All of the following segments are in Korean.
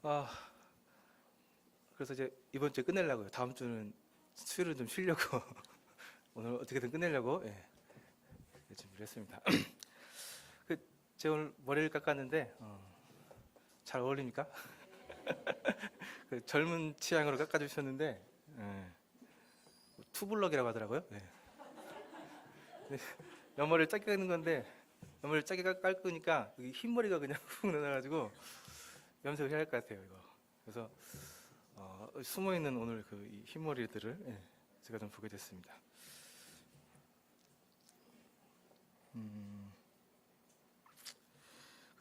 아, 그래서 이제 이번 주에 끝내려고요. 다음 주는 수요일은 좀 쉬려고 오늘 어떻게든 끝내려고 준비를 했습니다. 제가 오늘 머리를 깎았는데 잘 어울립니까? 젊은 취향으로 깎아주셨는데 투블럭이라고 하더라고요. 네. 옆머리를 짧게 깎는 건데 옆머리를 짧게 깎으니까 여기 흰머리가 그냥 훅 나가지고 염색을 해야 할 것 같아요. 이거. 그래서 숨어있는 오늘 이 흰머리들을 제가 좀 보게 됐습니다.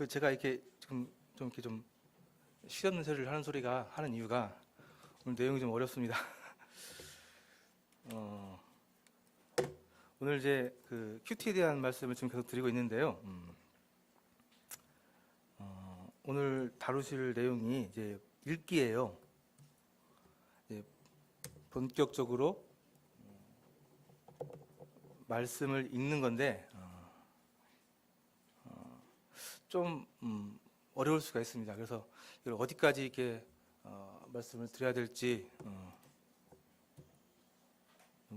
제가 이렇게 좀 이렇게 좀 실없는 소리를 하는 이유가 오늘 내용이 좀 어렵습니다. 오늘 이제 큐티에 대한 말씀을 지금 계속 드리고 있는데요. 오늘 다루실 내용이 이제 읽기예요. 본격적으로 말씀을 읽는 건데 좀 어려울 수가 있습니다. 그래서 이걸 어디까지 이렇게 말씀을 드려야 될지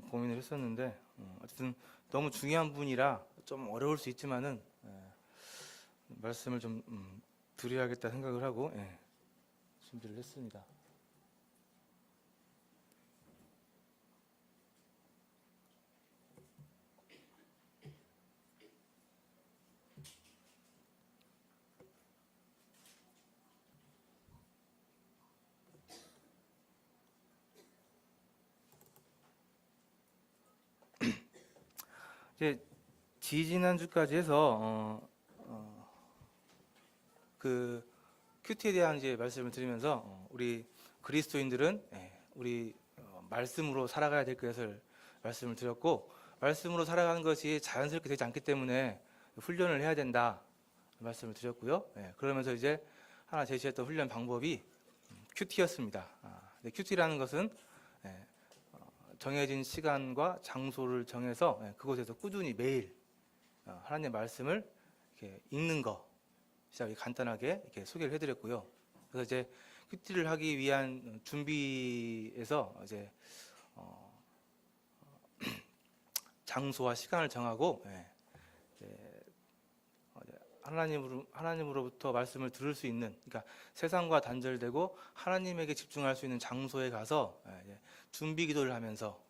고민을 했었는데 어쨌든 너무 중요한 부분이라 좀 어려울 수 있지만은 말씀을 좀 드려야겠다 생각을 하고 준비를 했습니다. 이제 지지난주까지 해서 그 큐티에 대한 이제 말씀을 드리면서 우리 그리스도인들은 우리 말씀으로 살아가야 될 것을 말씀을 드렸고, 말씀으로 살아가는 것이 자연스럽게 되지 않기 때문에 훈련을 해야 된다 말씀을 드렸고요. 그러면서 이제 하나 제시했던 훈련 방법이 큐티였습니다. 큐티라는 것은 정해진 시간과 장소를 정해서 그곳에서 꾸준히 매일 하나님의 말씀을 이렇게 읽는 거 시작에 간단하게 이렇게 소개를 해드렸고요. 그래서 이제 큐티를 하기 위한 준비에서 이제 장소와 시간을 정하고 하나님으로부터 말씀을 들을 수 있는, 그러니까 세상과 단절되고 하나님에게 집중할 수 있는 장소에 가서 준비 기도를 하면서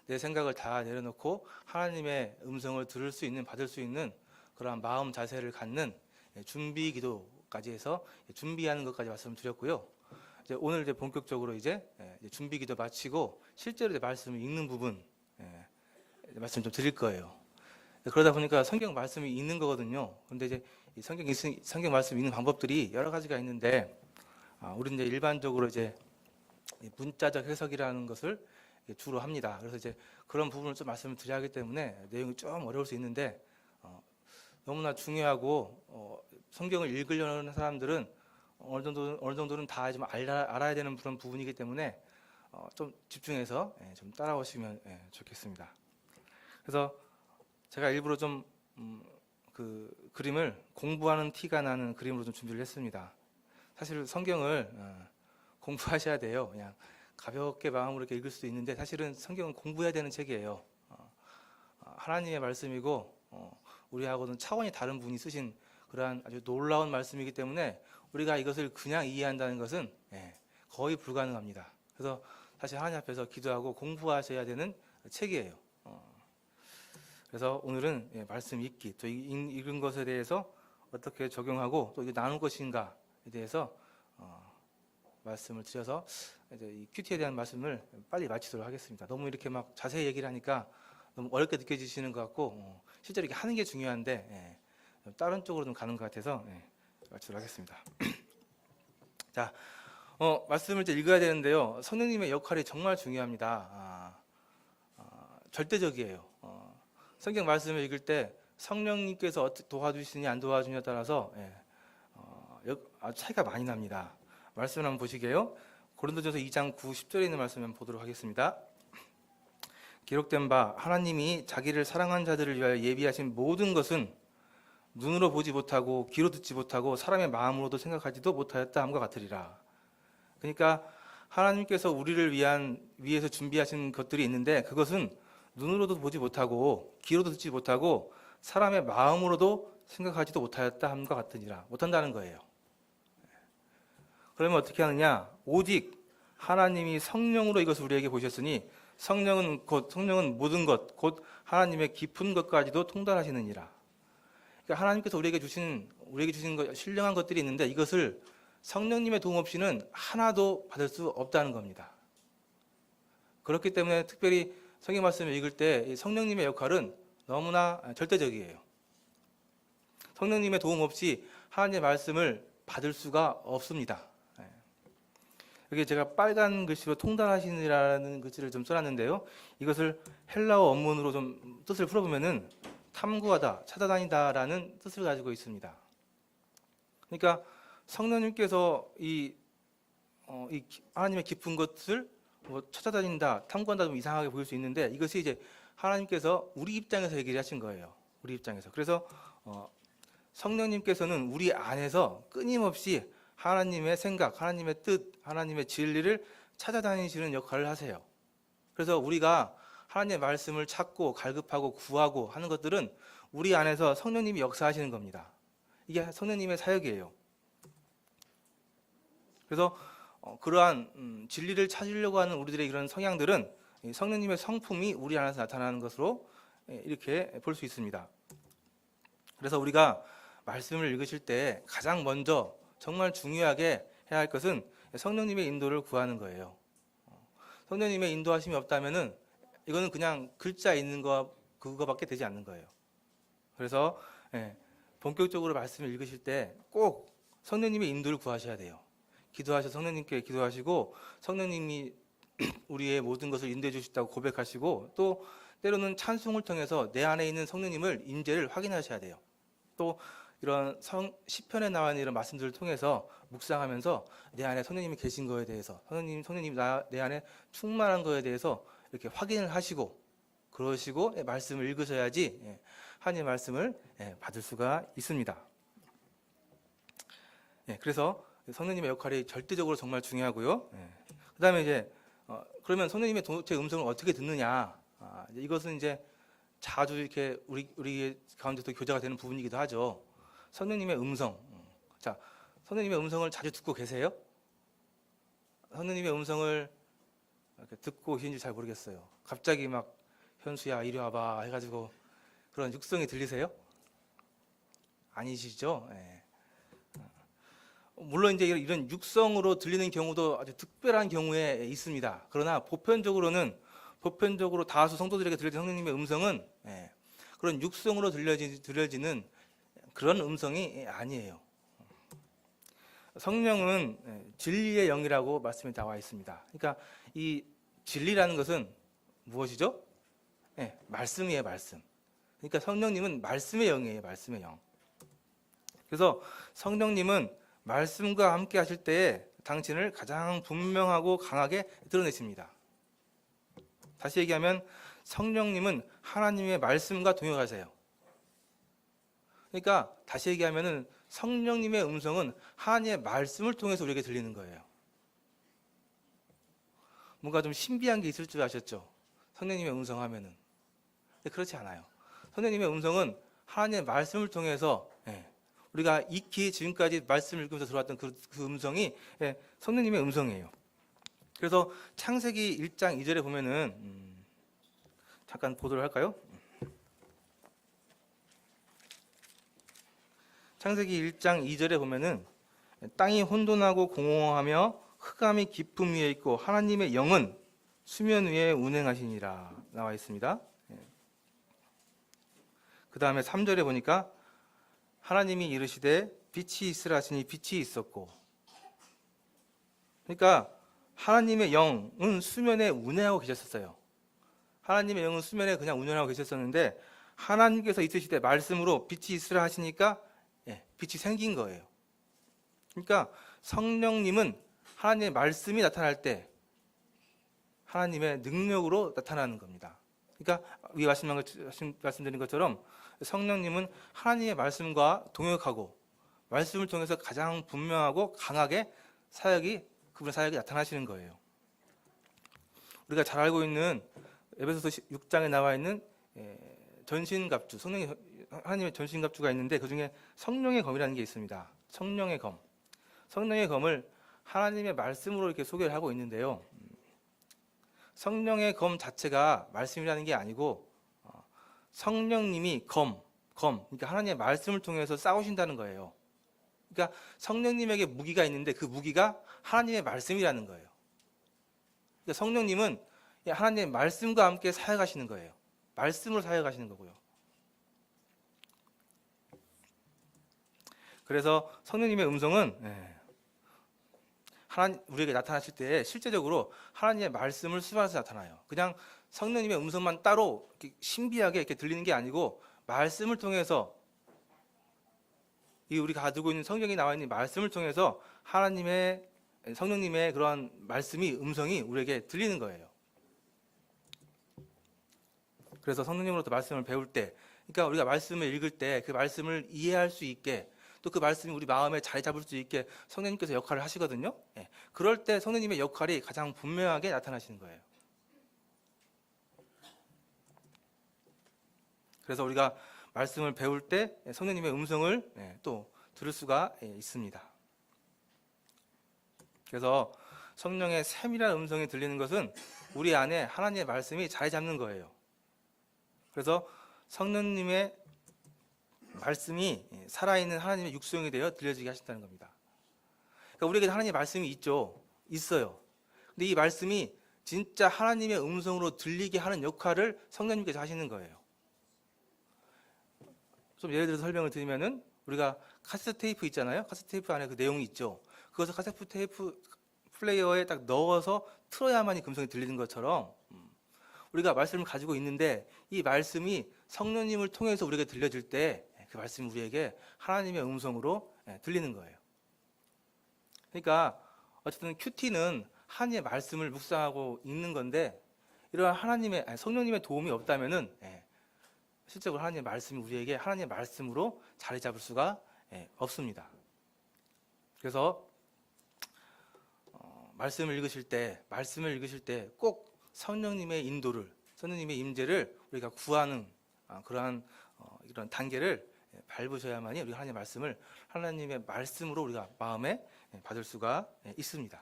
내 생각을 다 내려놓고 하나님의 음성을 들을 수 있는, 받을 수 있는 그러한 마음 자세를 갖는 준비 기도까지 해서 준비하는 것까지 말씀을 드렸고요. 이제 오늘 이제 본격적으로 이제 준비 기도 마치고 실제로 이제 말씀을 읽는 부분 말씀 좀 드릴 거예요. 그러다 보니까 성경 말씀이 읽는 거거든요. 근데 이제 이 성경 말씀 읽는 방법들이 여러 가지가 있는데 우리는 이제 일반적으로 이제 문자적 해석이라는 것을 주로 합니다. 그래서 이제 그런 부분을 좀 말씀을 드려야 하기 때문에 내용이 좀 어려울 수 있는데 너무나 중요하고 성경을 읽으려는 사람들은 어느 정도는 다 좀 알아야 되는 그런 부분이기 때문에 좀 집중해서 좀 따라오시면 좋겠습니다. 그래서 제가 일부러 좀 그 그림을 공부하는 티가 나는 그림으로 좀 준비를 했습니다. 사실 성경을 공부하셔야 돼요. 그냥 가볍게 마음으로 이렇게 읽을 수도 있는데 사실은 성경은 공부해야 되는 책이에요. 하나님의 말씀이고 우리하고는 차원이 다른 분이 쓰신 그러한 아주 놀라운 말씀이기 때문에 우리가 이것을 그냥 이해한다는 것은 거의 불가능합니다. 그래서 사실 하나님 앞에서 기도하고 공부하셔야 되는 책이에요. 그래서 오늘은 말씀 읽기, 또 읽은 것에 대해서 어떻게 적용하고 또 이게 나눌 것인가에 대해서 말씀을 드려서 이제 이 큐티에 대한 말씀을 빨리 마치도록 하겠습니다. 너무 이렇게 막 자세히 얘기를 하니까 너무 어렵게 느껴지시는 것 같고 실제로 이렇게 하는 게 중요한데 다른 쪽으로 좀 가는 것 같아서 마치도록 하겠습니다. 자, 말씀을 이제 읽어야 되는데요. 성령님의 역할이 정말 중요합니다. 절대적이에요. 성경 말씀을 읽을 때 성령님께서 어떻게 도와주시니 안 도와주냐에 따라서 차이가 많이 납니다. 말씀을 한번 보시게요. 고린도전서 2장 9, 10절에 있는 말씀 한번 보도록 하겠습니다. 기록된 바 하나님이 자기를 사랑한 자들을 위하여 예비하신 모든 것은 눈으로 보지 못하고 귀로 듣지 못하고 사람의 마음으로도 생각하지도 못하였다 함과 같으리라. 그러니까 하나님께서 우리를 위해서 준비하신 것들이 있는데 그것은 눈으로도 보지 못하고 귀로도 듣지 못하고 사람의 마음으로도 생각하지도 못하였다 함과 같으니라. 못한다는 거예요. 그러면 어떻게 하느냐? 오직 하나님이 성령으로 이것을 우리에게 보셨으니 성령은 모든 것, 곧 하나님의 깊은 것까지도 통달하시느니라. 그러니까 하나님께서 우리에게 주신 신령한 것들이 있는데 이것을 성령님의 도움 없이는 하나도 받을 수 없다는 겁니다. 그렇기 때문에 특별히 성경 말씀을 읽을 때 성령님의 역할은 너무나 절대적이에요. 성령님의 도움 없이 하나님의 말씀을 받을 수가 없습니다. 여기 제가 빨간 글씨로 통달하시니라는 글씨를 좀 써놨는데요. 이것을 헬라어 원문으로 좀 뜻을 풀어보면은 탐구하다, 찾아다니다라는 뜻을 가지고 있습니다. 그러니까 성령님께서 이 하나님의 깊은 것을 찾아다닌다, 탐구한다 좀 이상하게 보일 수 있는데 이것이 이제 하나님께서 우리 입장에서 얘기를 하신 거예요. 우리 입장에서. 그래서 성령님께서는 우리 안에서 끊임없이 하나님의 생각, 하나님의 뜻, 하나님의 진리를 찾아다니시는 역할을 하세요. 그래서 우리가 하나님의 말씀을 찾고 갈급하고 구하고 하는 것들은 우리 안에서 성령님이 역사하시는 겁니다. 이게 성령님의 사역이에요. 그래서 그러한 진리를 찾으려고 하는 우리들의 이런 성향들은 성령님의 성품이 우리 안에서 나타나는 것으로 이렇게 볼 수 있습니다. 그래서 우리가 말씀을 읽으실 때 가장 먼저 정말 중요하게 해야 할 것은 성령님의 인도를 구하는 거예요. 성령님의 인도하심이 없다면은 이거는 그냥 글자 있는 거 그거밖에 되지 않는 거예요. 그래서 본격적으로 말씀을 읽으실 때 꼭 성령님의 인도를 구하셔야 돼요. 기도하셔서 성령님께 기도하시고 성령님이 우리의 모든 것을 인도해 주셨다고 고백하시고 또 때로는 찬송을 통해서 내 안에 있는 성령님을 임재를 확인하셔야 돼요. 또 이런 시편에 나와 있는 이런 말씀들을 통해서 묵상하면서 내 안에 성령님이 계신 거에 대해서 성령님이 내 안에 충만한 거에 대해서 이렇게 확인을 하시고 그러시고 말씀을 읽으셔야지 하나님의 말씀을 받을 수가 있습니다. 그래서 성령님의 역할이 절대적으로 정말 중요하고요. 그 다음에 이제 그러면 성령님의 도체 음성을 어떻게 듣느냐? 이것은 이제 자주 이렇게 우리 가운데서 교제가 되는 부분이기도 하죠. 성령님의 음성. 자, 성령님의 음성을 자주 듣고 계세요? 성령님의 음성을 이렇게 듣고 계신지 잘 모르겠어요. 갑자기 막 현수야 이리 와봐 해가지고 그런 육성이 들리세요? 아니시죠? 물론 이제 이런 육성으로 들리는 경우도 아주 특별한 경우에 있습니다. 그러나 보편적으로 다수 성도들에게 들려진 성령님의 음성은 그런 육성으로 들려지는 그런 음성이 아니에요. 성령은 진리의 영이라고 말씀이 나와 있습니다. 그러니까 이 진리라는 것은 무엇이죠? 말씀이에요, 말씀. 그러니까 성령님은 말씀의 영이에요, 말씀의 영. 그래서 성령님은 말씀과 함께 하실 때에 당신을 가장 분명하고 강하게 드러내십니다. 다시 얘기하면 성령님은 하나님의 말씀과 동역하세요. 그러니까 다시 얘기하면 성령님의 음성은 하나님의 말씀을 통해서 우리에게 들리는 거예요. 뭔가 좀 신비한 게 있을 줄 아셨죠? 성령님의 음성 하면은. 근데 그렇지 않아요. 성령님의 음성은 하나님의 말씀을 통해서 우리가 익히 지금까지 말씀을 읽으면서 들어왔던 그 음성이 성령님의 음성이에요. 그래서 창세기 1장 2절에 보면은 잠깐 보도록 할까요? 창세기 1장 2절에 보면은 땅이 혼돈하고 공허하며 흑암이 깊음 위에 있고 하나님의 영은 수면 위에 운행하시니라 나와 있습니다. 그 다음에 3절에 보니까 하나님이 이르시되 빛이 있으라 하시니 빛이 있었고. 그러니까 하나님의 영은 수면에 운행하고 계셨어요. 하나님의 영은 수면에 그냥 운행하고 계셨었는데 하나님께서 있으시되 말씀으로 빛이 있으라 하시니까 빛이 생긴 거예요. 그러니까 성령님은 하나님의 말씀이 나타날 때 하나님의 능력으로 나타나는 겁니다. 그러니까 위에 말씀드린 것처럼 성령님은 하나님의 말씀과 동역하고 말씀을 통해서 가장 분명하고 강하게 사역이 그분의 사역이 나타나시는 거예요. 우리가 잘 알고 있는 에베소서 6장에 나와 있는 전신갑주, 하나님의 전신갑주가 있는데 그 중에 성령의 검이라는 게 있습니다. 성령의 검. 성령의 검을 하나님의 말씀으로 이렇게 소개를 하고 있는데요. 성령의 검 자체가 말씀이라는 게 아니고 성령님이 그러니까 하나님의 말씀을 통해서 싸우신다는 거예요. 그러니까 성령님에게 무기가 있는데 그 무기가 하나님의 말씀이라는 거예요. 그러니까 성령님은 하나님의 말씀과 함께 사역하시는 거예요. 말씀으로 사역하시는 거고요. 그래서 성령님의 음성은 우리에게 나타나실 때 실제적으로 하나님의 말씀을 수반해서 나타나요. 그냥 성령님의 음성만 따로 이렇게 신비하게 이렇게 들리는 게 아니고 말씀을 통해서 우리가 가지고 있는 성경에 나와 있는 말씀을 통해서 성령님의 그러한 음성이 우리에게 들리는 거예요. 그래서 성령님으로부터 말씀을 배울 때, 그러니까 우리가 말씀을 읽을 때 그 말씀을 이해할 수 있게, 또 그 말씀이 우리 마음에 자리 잡을 수 있게 성령님께서 역할을 하시거든요. 그럴 때 성령님의 역할이 가장 분명하게 나타나시는 거예요. 그래서 우리가 말씀을 배울 때 성령님의 음성을 또 들을 수가 있습니다. 그래서 성령의 샘이라는 음성이 들리는 것은 우리 안에 하나님의 말씀이 자리 잡는 거예요. 그래서 성령님의 말씀이 살아있는 하나님의 육성이 되어 들려지게 하신다는 겁니다. 그러니까 우리에게 하나님의 말씀이 있어요. 근데 이 말씀이 진짜 하나님의 음성으로 들리게 하는 역할을 성령님께서 하시는 거예요. 좀 예를 들어서 설명을 드리면은 우리가 카세트 테이프 있잖아요. 카세트 테이프 안에 그 내용이 있죠. 그것을 카세트 테이프 플레이어에 딱 넣어서 틀어야만 이 음성이 들리는 것처럼 우리가 말씀을 가지고 있는데 이 말씀이 성령님을 통해서 우리에게 들려질 때 그 말씀이 우리에게 하나님의 음성으로 들리는 거예요. 그러니까 어쨌든 큐티는 하나님의 말씀을 묵상하고 읽는 건데 이러한 성령님의 도움이 없다면은 실제로 하나님의 말씀이 우리에게 하나님의 말씀으로 자리 잡을 수가 없습니다. 그래서 말씀을 읽으실 때 꼭 성령님의 인도를, 성령님의 임재를 우리가 구하는 그러한 이런 단계를 밟으셔야만이 우리가 하나님의 말씀으로 우리가 마음에 받을 수가 있습니다.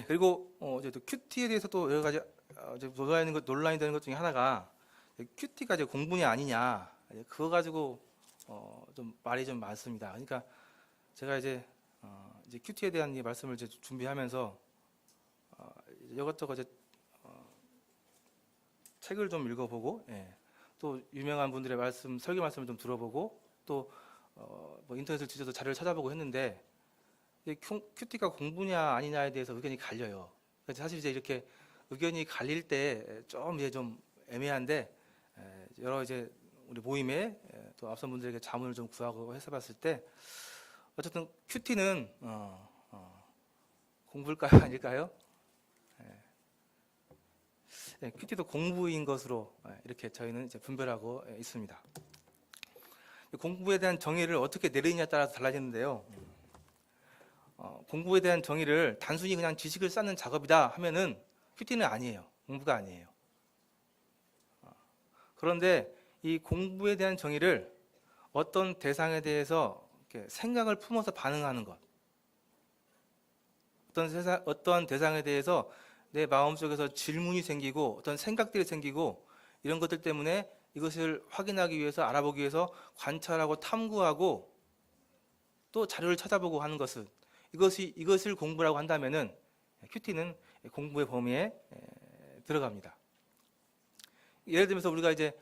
그리고 이제 또 큐티에 대해서 또 여러 가지 논란이 되는 것 중에 하나가 큐티가 이제 공분이 아니냐, 그거 가지고 좀 말이 좀 많습니다. 그러니까 제가 이제 큐티에 대한 이 말씀을 이제 준비하면서 이것저것 책을 좀 읽어보고, 또 유명한 분들의 설교 말씀을 좀 들어보고, 또 뭐 인터넷을 뒤져서 자료를 찾아보고 했는데 큐티가 공부냐 아니냐에 대해서 의견이 갈려요. 그래서 사실 이제 이렇게 의견이 갈릴 때 좀 애매한데, 여러 우리 모임에 또 앞선 분들에게 자문을 좀 구하고 해서봤을 때 어쨌든 큐티는 공부일까요, 아닐까요? 큐티도 공부인 것으로 이렇게 저희는 이제 분별하고 있습니다. 공부에 대한 정의를 어떻게 내리느냐에 따라서 달라지는데요. 공부에 대한 정의를 단순히 그냥 지식을 쌓는 작업이다 하면은 큐티는 아니에요. 공부가 아니에요. 그런데 이 공부에 대한 정의를 어떤 대상에 대해서 이렇게 생각을 품어서 반응하는 것, 어떤 대상에 대해서 내 마음속에서 질문이 생기고 어떤 생각들이 생기고 이런 것들 때문에 이것을 확인하기 위해서, 알아보기 위해서 관찰하고 탐구하고 또 자료를 찾아보고 하는 것은 이것을 공부라고 한다면은 큐티는 공부의 범위에 들어갑니다. 예를 들면서 우리가 이제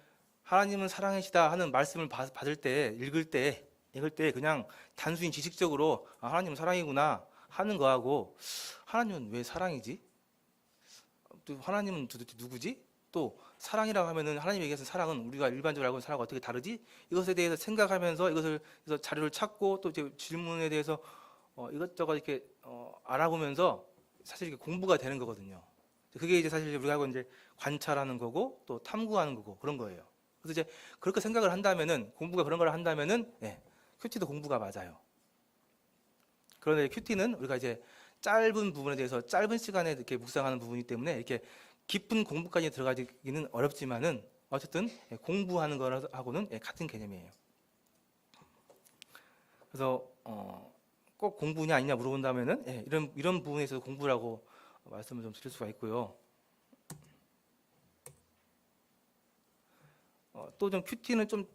하나님은 사랑이시다 하는 말씀을 받을 때, 읽을 때 그냥 단순히 지식적으로 하나님은 사랑이구나 하는 거하고, 하나님은 왜 사랑이지? 또 하나님은 도대체 누구지? 또 사랑이라고 하면은 하나님이 얘기하는 사랑은 우리가 일반적으로 알고 있는 사랑과 어떻게 다르지? 이것에 대해서 생각하면서 그래서 자료를 찾고 또 이제 질문에 대해서 이것저것 이렇게 알아보면서 사실 이게 공부가 되는 거거든요. 그게 이제 사실 우리가 하고 이제 관찰하는 거고 또 탐구하는 거고 그런 거예요. 그래서 이제 그렇게 생각을 한다면은, 공부가 그런 걸 한다면은 큐티도 공부가 맞아요. 그런데 큐티는 우리가 이제 짧은 부분에 대해서 짧은 시간에 이렇게 묵상하는 부분이기 때문에 이렇게 깊은 공부까지 들어가기는 어렵지만은 어쨌든 공부하는 거하고는 같은 개념이에요. 그래서 꼭 공부냐 아니냐 물어본다면은 이런 부분에 있어서 공부라고 말씀을 좀 드릴 수가 있고요. 또 좀 큐티는 좀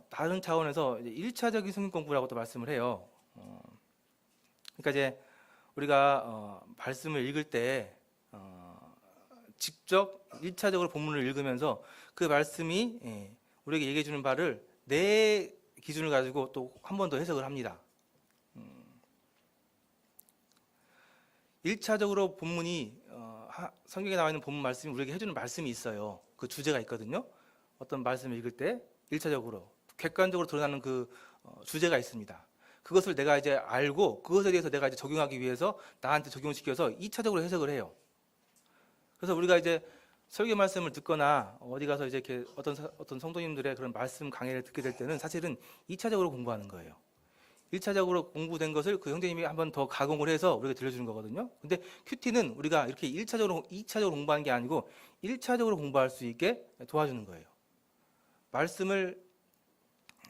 다른 차원에서 이제 1차적인 성경 공부라고 또 말씀을 해요. 그러니까 이제 우리가 말씀을 읽을 때 직접 1차적으로 본문을 읽으면서 그 말씀이 우리에게 얘기해 주는 바를 내 기준을 가지고 또 한 번 더 해석을 합니다. 1차적으로 본문이 성경에 나와 있는 본문 말씀이 우리에게 해주는 말씀이 있어요. 그 주제가 있거든요. 어떤 말씀을 읽을 때 1차적으로 객관적으로 드러나는 그 주제가 있습니다. 그것을 내가 이제 알고 그것에 대해서 내가 이제 적용하기 위해서 나한테 적용시켜서 2차적으로 해석을 해요. 그래서 우리가 이제 설교 말씀을 듣거나 어디 가서 이제 이렇게 어떤 성도님들의 그런 말씀 강의를 듣게 될 때는 사실은 2차적으로 공부하는 거예요. 1차적으로 공부된 것을 그 형제님이 한 번 더 가공을 해서 우리가 들려주는 거거든요. 근데 큐티는 우리가 이렇게 1차적으로, 2차적으로 공부하는 게 아니고 1차적으로 공부할 수 있게 도와주는 거예요. 말씀을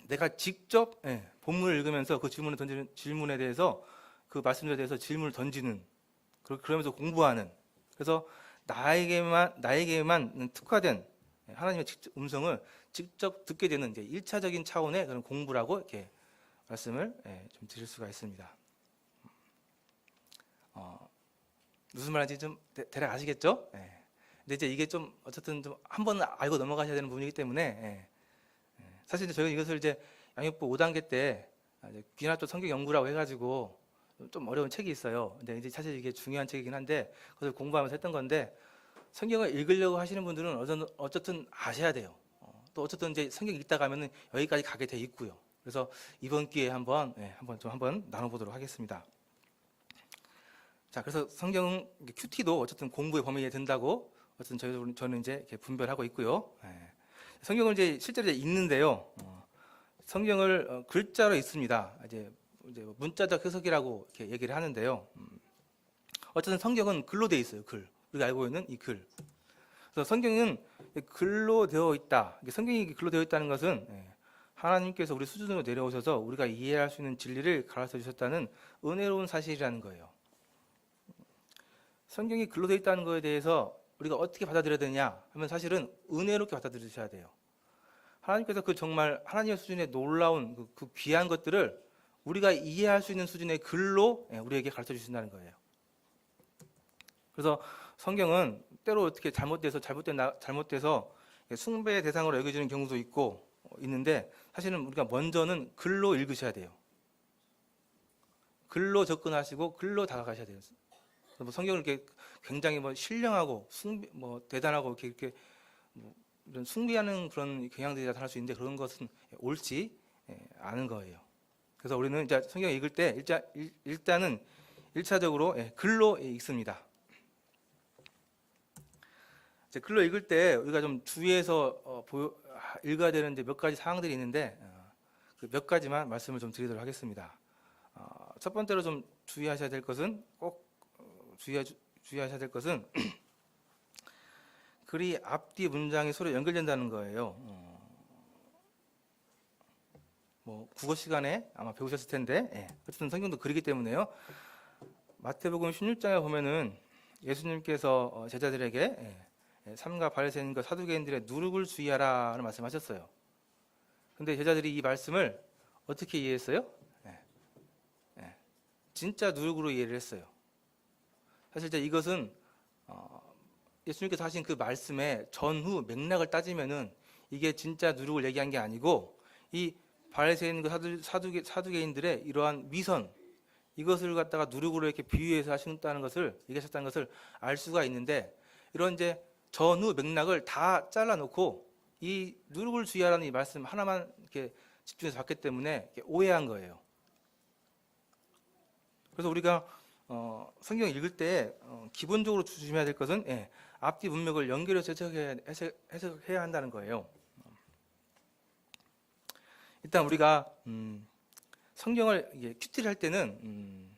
내가 직접 본문을 읽으면서 그 질문을 던지는 질문에 대해서 그 말씀에 대해서 질문을 던지는 그러면서 공부하는 그래서 나에게만 특화된 하나님의 음성을 직접 듣게 되는 이제 1차적인 차원의 그런 공부라고 이렇게 말씀을 좀 드릴 수가 있습니다. 무슨 말인지 좀 대략 아시겠죠? 근데 이제 이게 좀 어쨌든 좀 한번 알고 넘어가셔야 되는 부분이기 때문에 사실 저희는 이것을 이제 양육부 5단계 때 귀나 쪽 성경 연구라고 해가지고 좀 어려운 책이 있어요. 근데 이제 사실 이게 중요한 책이긴 한데 그것을 공부하면서 했던 건데 성경을 읽으려고 하시는 분들은 어쨌든 아셔야 돼요. 또 어쨌든 이제 성경 읽다 가면은 여기까지 가게 돼 있고요. 그래서 이번 기회에 한번 나눠보도록 하겠습니다. 자, 그래서 성경 큐티도 어쨌든 공부의 범위에 든다고 어쨌든 저는 이제 이렇게 분별하고 있고요. 성경을 이제 실제로 읽는데요. 성경을 글자로 읽습니다. 이제 문자적 해석이라고 이렇게 얘기를 하는데요. 어쨌든 성경은 글로 되어 있어요. 글. 우리가 알고 있는 이 글. 그래서 성경은 글로 되어 있다. 성경이 글로 되어 있다는 것은 하나님께서 우리 수준으로 내려오셔서 우리가 이해할 수 있는 진리를 가르쳐 주셨다는 은혜로운 사실이라는 거예요. 성경이 글로 되어 있다는 것에 대해서 우리가 어떻게 받아들여야 되냐 하면 사실은 은혜롭게 받아들이셔야 돼요. 하나님께서 그 정말 하나님의 수준의 놀라운 그 귀한 것들을 우리가 이해할 수 있는 수준의 글로 우리에게 가르쳐 주신다는 거예요. 그래서 성경은 때로 어떻게 잘못돼서 숭배의 대상으로 여겨지는 경우도 있는데 사실은 우리가 먼저는 글로 읽으셔야 돼요. 글로 접근하시고 글로 다가가셔야 돼요. 뭐 성경을 이렇게 굉장히 신령하고 대단하고 이렇게 이런 숭배하는 그런 경향들이 나타날 수 있는데 그런 것은 옳지 않은 거예요. 그래서 우리는 이제 성경 읽을 때 일단은 1차적으로 글로 읽습니다. 글로 읽을 때 우리가 좀 주의해서 읽어야 되는데 몇 가지 사항들이 있는데 그 몇 가지만 말씀을 좀 드리도록 하겠습니다. 첫 번째로 좀 주의하셔야 될 것은 주의하셔야 될 것은 글이 앞뒤 문장이 서로 연결된다는 거예요. 국어 시간에 아마 배우셨을 텐데 어쨌든 성경도 글이기 때문에요. 마태복음 16장에 보면은 예수님께서 제자들에게 삼가 바리새인과 사두개인들의 누룩을 주의하라는 말씀하셨어요. 근데 제자들이 이 말씀을 어떻게 이해했어요? 진짜 누룩으로 이해를 했어요. 사실 이것은 예수님께서 하신 그 말씀의 전후 맥락을 따지면은 이게 진짜 누룩을 얘기한 게 아니고 이 바리새인과 사두개인들의 이러한 위선 이것을 갖다가 누룩으로 이렇게 비유해서 하셨다는 것을 얘기하셨다는 것을 알 수가 있는데 이런 이제 전후 맥락을 다 잘라놓고 이 누룩을 주의하라는 이 말씀 하나만 이렇게 집중해서 봤기 때문에 오해한 거예요. 그래서 우리가 성경 읽을 때 기본적으로 조심해야 될 것은 앞뒤 문맥을 연결해서 해석해야 한다는 거예요. 일단 우리가 성경을 큐티를 할 때는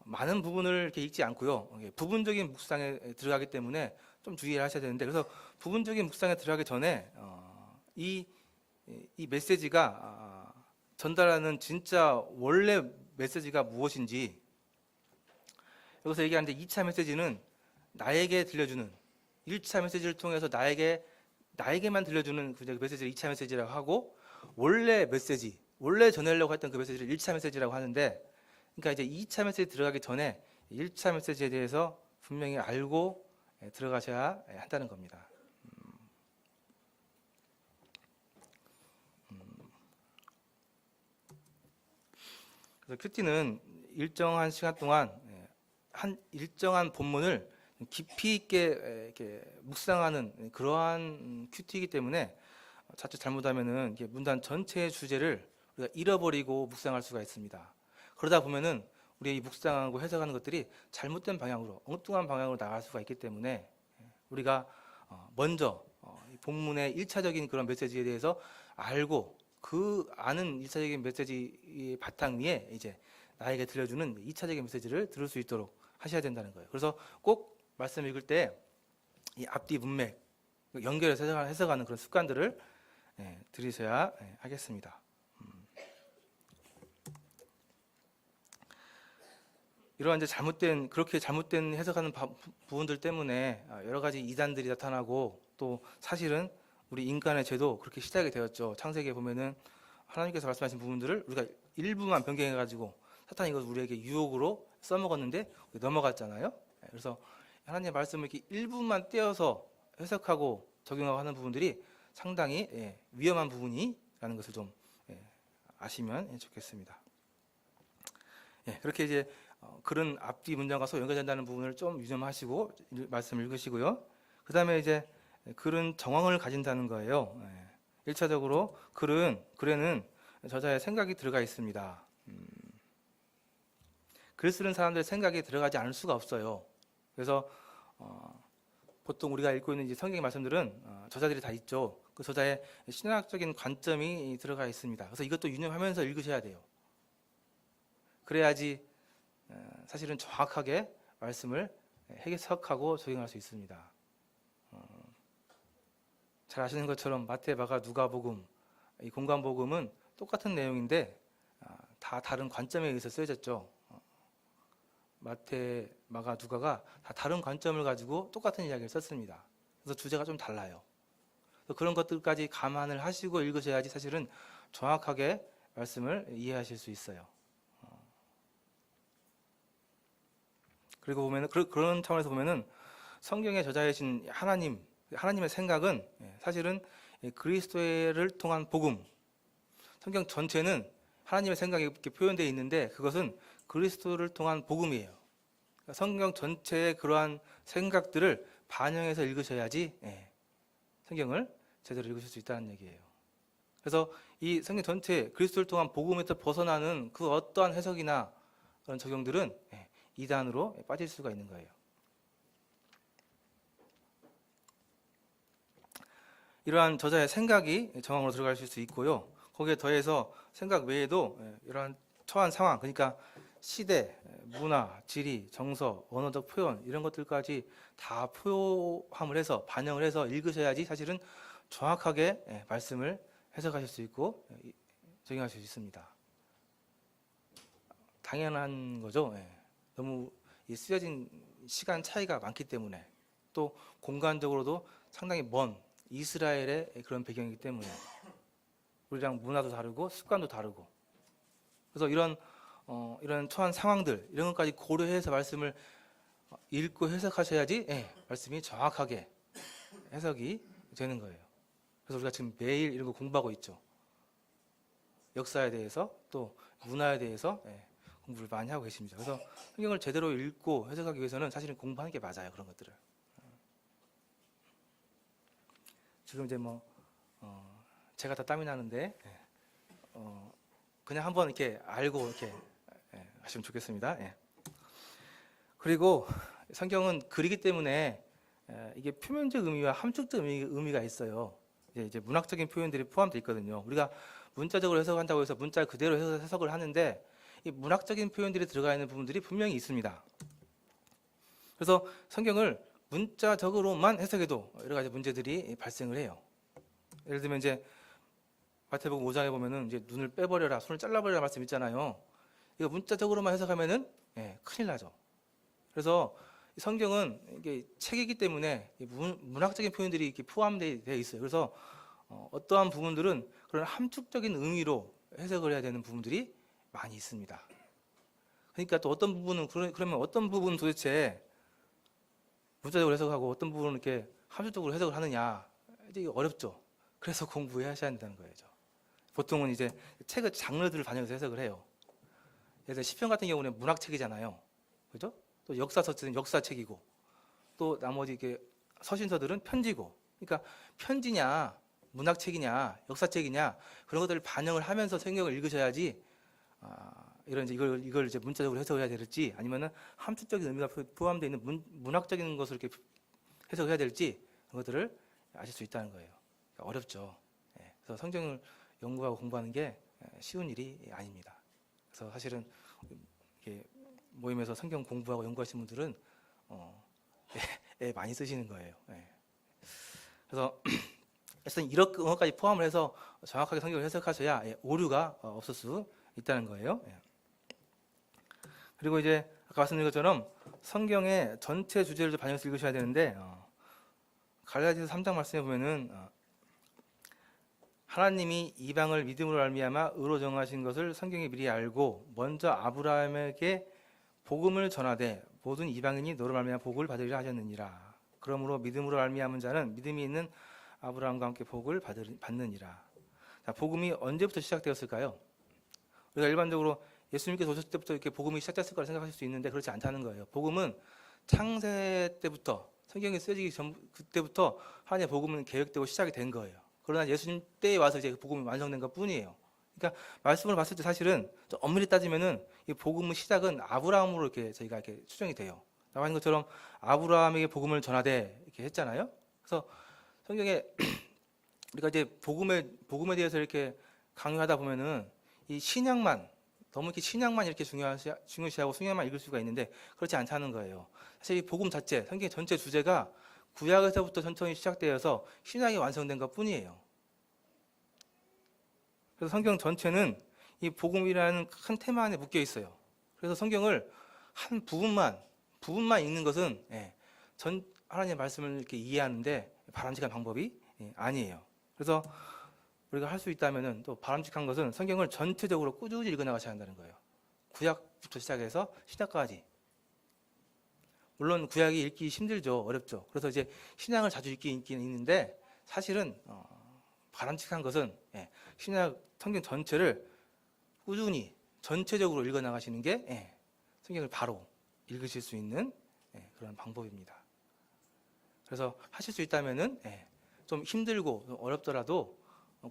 많은 부분을 이렇게 읽지 않고요. 부분적인 묵상에 들어가기 때문에 좀 주의를 하셔야 되는데, 그래서 부분적인 묵상에 들어가기 전에 이 메시지가 전달하는 진짜 원래 메시지가 무엇인지, 여기서 얘기하는데 2차 메시지는 나에게 들려주는, 1차 메시지를 통해서 나에게만 들려주는 그 메시지를 2차 메시지라고 하고, 원래 메시지, 원래 전하려고 했던 그 메시지를 1차 메시지라고 하는데, 그러니까 이제 2차 메시지 들어가기 전에 1차 메시지에 대해서 분명히 알고 들어가셔야 한다는 겁니다. 그래서 큐티는 일정한 시간 동안 한 일정한 본문을 깊이 있게 이렇게 묵상하는 그러한 큐티이기 때문에 자칫 잘못하면은 문단 전체의 주제를 우리가 잃어버리고 묵상할 수가 있습니다. 그러다 보면은 우리의 이 묵상하고 해석하는 것들이 잘못된 방향으로, 엉뚱한 방향으로 나갈 수가 있기 때문에 우리가 먼저 본문의 1차적인 그런 메시지에 대해서 알고, 그 아는 1차적인 메시지 바탕 위에 이제 나에게 들려주는 2차적인 메시지를 들을 수 있도록 하셔야 된다는 거예요. 그래서 꼭 말씀 읽을 때 이 앞뒤 문맥 연결해서 해석하는 그런 습관들을 들이셔야 하겠습니다. 이러한 이제 그렇게 잘못된 해석하는 부분들 때문에 여러 가지 이단들이 나타나고, 또 사실은 우리 인간의 죄도 그렇게 시작이 되었죠. 창세기에 보면은 하나님께서 말씀하신 부분들을 우리가 일부만 변경해가지고 사탄이 이걸 우리에게 유혹으로 써먹었는데 넘어갔잖아요. 그래서 하나님의 말씀을 이렇게 일부만 떼어서 해석하고 적용하고 하는 부분들이 상당히 위험한 부분이라는 것을 좀 아시면 좋겠습니다. 그렇게 이제 그런 앞뒤 문장과 서 연결된다는 부분을 좀 유념하시고 말씀을 읽으시고요. 그 다음에 이제 글은 정황을 가진다는 거예요. 1차적으로 글에는 저자의 생각이 들어가 있습니다. 글 쓰는 사람들의 생각이 들어가지 않을 수가 없어요. 그래서 보통 우리가 읽고 있는 이제 성경의 말씀들은 저자들이 다 있죠. 그 저자의 신학적인 관점이 들어가 있습니다. 그래서 이것도 유념하면서 읽으셔야 돼요. 그래야지 사실은 정확하게 말씀을 해석하고 적용할 수 있습니다. 잘 아시는 것처럼 마태, 마가, 누가복음, 이 공관복음은 똑같은 내용인데 다 다른 관점에 의해서 쓰여졌죠. 마태, 마가, 누가가 다 다른 관점을 가지고 똑같은 이야기를 썼습니다. 그래서 주제가 좀 달라요. 그런 것들까지 감안을 하시고 읽으셔야지 사실은 정확하게 말씀을 이해하실 수 있어요. 그리고 보면은 그런 차원에서 보면은 성경의 저자이신 하나님의 생각은 사실은 그리스도를 통한 복음, 성경 전체는 하나님의 생각이 이렇게 표현되어 있는데 그것은 그리스도를 통한 복음이에요. 그러니까 성경 전체의 그러한 생각들을 반영해서 읽으셔야지 성경을 제대로 읽으실 수 있다는 얘기예요. 그래서 이 성경 전체 그리스도를 통한 복음에서 벗어나는 그 어떠한 해석이나 그런 적용들은 이단으로 빠질 수가 있는 거예요. 이러한 저자의 생각이 정황으로 들어갈 수 있고요. 거기에 더해서 생각 외에도 이러한 처한 상황, 그러니까 시대, 문화, 지리, 정서, 언어적 표현 이런 것들까지 다 포함을 해서 반영을 해서 읽으셔야지 사실은 정확하게 말씀을 해석하실 수 있고 적용하실 수 있습니다. 당연한 거죠. 너무 쓰여진 시간 차이가 많기 때문에, 또 공간적으로도 상당히 먼 이스라엘의 그런 배경이기 때문에 우리랑 문화도 다르고 습관도 다르고, 그래서 이런 처한 상황들 이런 것까지 고려해서 말씀을 읽고 해석하셔야지 말씀이 정확하게 해석이 되는 거예요. 그래서 우리가 지금 매일 이런 거 공부하고 있죠. 역사에 대해서 또 문화에 대해서 공부를 많이 하고 계십니다. 그래서 성경을 제대로 읽고 해석하기 위해서는 사실은 공부하는 게 맞아요. 그런 것들을. 지금 이제 제가 다 땀이 나는데 그냥 한번 이렇게 알고 이렇게 하시면 좋겠습니다. 그리고 성경은 글이기 때문에 이게 표면적 의미와 함축적 의미가 있어요. 이제 문학적인 표현들이 포함되어 있거든요. 우리가 문자적으로 해석한다고 해서 문자 그대로 해석을 하는데 이 문학적인 표현들이 들어가 있는 부분들이 분명히 있습니다. 그래서 성경을 문자적으로만 해석해도 여러 가지 문제들이 발생을 해요. 예를 들면 이제 마태복음 5장에 보면은 이제 눈을 빼버려라, 손을 잘라버려라 말씀 있잖아요. 이거 문자적으로만 해석하면은 큰일 나죠. 그래서 성경은 이게 책이기 때문에 문학적인 표현들이 이렇게 포함되어 있어요. 그래서 어떠한 부분들은 그런 함축적인 의미로 해석을 해야 되는 부분들이 많이 있습니다. 그러니까 또 어떤 부분은 그러면 어떤 부분은 도대체 문자적으로 해석하고 어떤 부분은 이렇게 함축적으로 해석을 하느냐, 이제 어렵죠. 그래서 공부해야 한다는 거예요. 보통은 이제 책의 장르들을 반영해서 해석을 해요. 그래서 시편 같은 경우는 문학책이잖아요. 그죠? 또 역사서들은 역사책이고, 또 나머지 이렇게 서신서들은 편지고. 그러니까 편지냐, 문학책이냐, 역사책이냐 그런 것들을 반영을 하면서 성경을 읽으셔야지 이걸 이제 문자적으로 해석을 해야 될지, 아니면은 함축적인 의미가 포함되어 있는 문학적인 것을 이렇게 해석을 해야 될지 그런 것들을 아실 수 있다는 거예요. 그러니까 어렵죠. 그래서 성경을 연구하고 공부하는 게 쉬운 일이 아닙니다. 그래서 사실은 이렇게 모임에서 성경 공부하고 연구하시는 분들은 애 많이 쓰시는 거예요. 그래서 일단 이런 것까지 포함을 해서 정확하게 성경을 해석하셔야 오류가 없을 수 있다는 거예요. 그리고 이제 아까 말씀드린 것처럼 성경의 전체 주제를 반영해서 읽으셔야 되는데, 갈라디아서 3장 말씀에 보면은 하나님이 이방을 믿음으로 말미암아 의로 정하신 것을 성경이 미리 알고 먼저 아브라함에게 복음을 전하되 모든 이방인이 너로 말미암아 복을 받으리라 하셨느니라. 그러므로 믿음으로 말미암은 자는 믿음이 있는 아브라함과 함께 복을 받느니라. 자, 복음이 언제부터 시작되었을까요? 우리가 일반적으로 예수님께서 오셨을 때부터 이렇게 복음이 시작됐을 거라 생각하실 수 있는데 그렇지 않다는 거예요. 복음은 창세 때부터, 성경이 쓰여지기 전 그때부터 하나님의 복음은 계획되고 시작이 된 거예요. 그러나 예수님 때에 와서 이제 복음이 완성된 것 뿐이에요. 그러니까 말씀을 봤을 때 사실은 좀 엄밀히 따지면은 이 복음의 시작은 아브라함으로 이렇게 저희가 이렇게 추정이 돼요. 나와 있는 것처럼 아브라함에게 복음을 전하되 이렇게 했잖아요. 그래서 성경에 우리가 이제 복음에 대해서 이렇게 강요하다 보면은 이 신약만 너무 이렇게 신약만 이렇게 중요시하고 신약만 읽을 수가 있는데 그렇지 않다는 거예요. 사실 이 복음 자체, 성경 전체 주제가 구약에서부터 천천히 시작되어서 신약이 완성된 것 뿐이에요. 그래서 성경 전체는 이 복음이라는 큰 테마 안에 묶여 있어요. 그래서 성경을 한 부분만 읽는 것은 하나님의 말씀을 이렇게 이해하는데 바람직한 방법이 아니에요. 그래서 우리가 할 수 있다면은 또 바람직한 것은 성경을 전체적으로 꾸준히 읽어나가셔야 한다는 거예요. 구약부터 시작해서 신약까지. 물론 구약이 읽기 힘들죠. 어렵죠. 그래서 이제 신약을 자주 읽긴 있는데 사실은 바람직한 것은 신약 성경 전체를 꾸준히 전체적으로 읽어나가시는 게 성경을 바로 읽으실 수 있는 그런 방법입니다. 그래서 하실 수 있다면은 좀 힘들고 좀 어렵더라도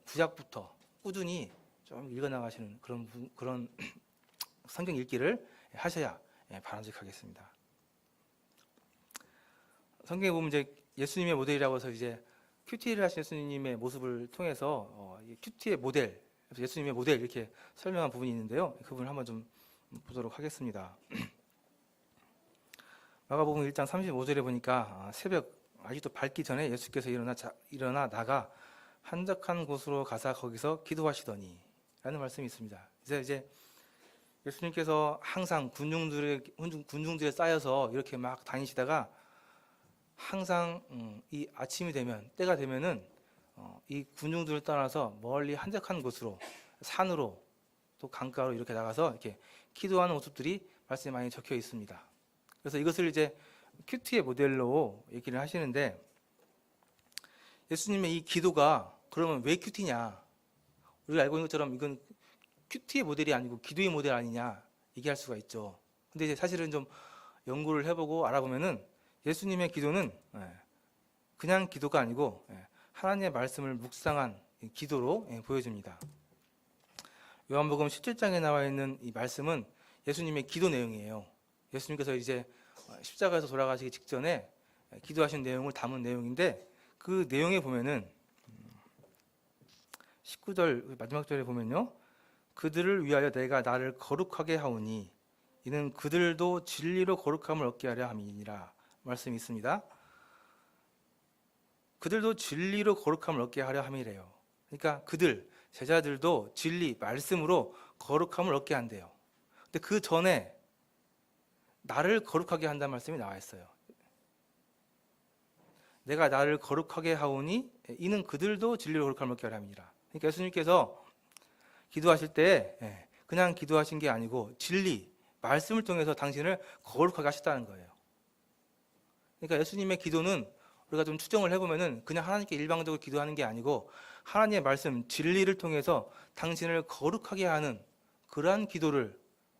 구약부터 꾸준히 좀 읽어나가시는 그런 성경 읽기를 하셔야 바람직하겠습니다. 성경에 보면 이제 예수님의 모델이라고 해서 이제 큐티를 하신 예수님의 모습을 통해서 큐티의 모델, 예수님의 모델 이렇게 설명한 부분이 있는데요. 그 부분을 한번 좀 보도록 하겠습니다. 마가복음 1장 35절에 보니까 새벽 아직도 밝기 전에 예수께서 일어나 나가 한적한 곳으로 가사 거기서 기도하시더니 라는 말씀이 있습니다. 이제 예수님께서 항상 군중들에 쌓여서 이렇게 막 다니시다가 항상 이 아침이 되면 때가 되면은 이 군중들을 떠나서 멀리 한적한 곳으로 산으로 또 강가로 이렇게 나가서 이렇게 기도하는 모습들이 말씀에 많이 적혀 있습니다. 그래서 이것을 이제 큐티의 모델로 얘기를 하시는데 예수님의 이 기도가 그러면 왜 큐티냐? 우리가 알고 있는 것처럼 이건 큐티의 모델이 아니고 기도의 모델 아니냐 얘기할 수가 있죠. 근데 이제 사실은 좀 연구를 해보고 알아보면은 예수님의 기도는 그냥 기도가 아니고 하나님의 말씀을 묵상한 기도로 보여집니다. 요한복음 17장에 나와 있는 이 말씀은 예수님의 기도 내용이에요. 예수님께서 이제 십자가에서 돌아가시기 직전에 기도하신 내용을 담은 내용인데 그 내용에 보면은 19절 마지막 절에 보면요. 그들을 위하여 내가 나를 거룩하게 하오니 이는 그들도 진리로 거룩함을 얻게 하려 함이니라 말씀이 있습니다. 그들도 진리로 거룩함을 얻게 하려 함이래요. 그러니까 그들 제자들도 진리 말씀으로 거룩함을 얻게 한대요. 근데 그 전에 나를 거룩하게 한다는 말씀이 나와 있어요. 내가 나를 거룩하게 하오니 이는 그들도 진리로 거룩함을 얻게 하려 함이니라. 그러니까 예수님께서 기도하실 때 그냥 기도하신 게 아니고 진리 말씀을 통해서 당신을 거룩하게 하셨다는 거예요. 그러니까 예수님의 기도는 우리가 좀 추정을 해보면은 그냥 하나님께 일방적으로 기도하는 게 아니고 하나님의 말씀 진리를 통해서 당신을 거룩하게 하는 그러한 기도를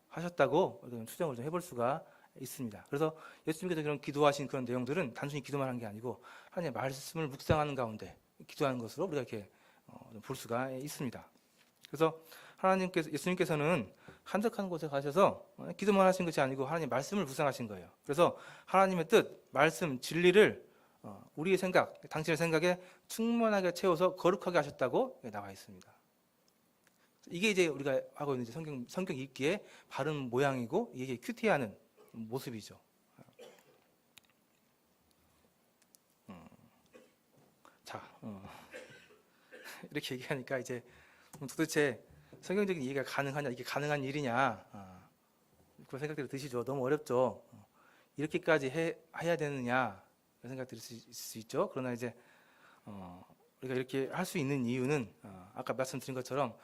하셨다고 추정을 좀 해볼 수가 있습니다. 그래서 예수님께서 그런 기도하신 그런 내용들은 단순히 기도만 한 게 아니고 하나님의 말씀을 묵상하는 가운데 기도하는 것으로 우리가 이렇게 볼 수가 있습니다. 그래서 예수님께서는 한적한 곳에 가셔서 기도만 하신 것이 아니고 하나님의 말씀을 묵상하신 거예요. 그래서 하나님의 뜻, 말씀, 진리를 우리의 생각, 당신의 생각에 충만하게 채워서 거룩하게 하셨다고 나와 있습니다. 이게 이제 우리가 하고 있는 성경 읽기의 바른 모양이고 이게 큐티하는 모습이죠. 자, 이렇게 얘기하니까 이제 도대체 성경적인 이해가 가능하냐, 이게 가능한 일이냐 그런 생각들이 드시죠. 너무 어렵죠. 이렇게까지 해야 되느냐 그런 생각들이 있을 수 있죠. 그러나 이제 우리가 이렇게 할 수 있는 이유는 아까 말씀드린 것처럼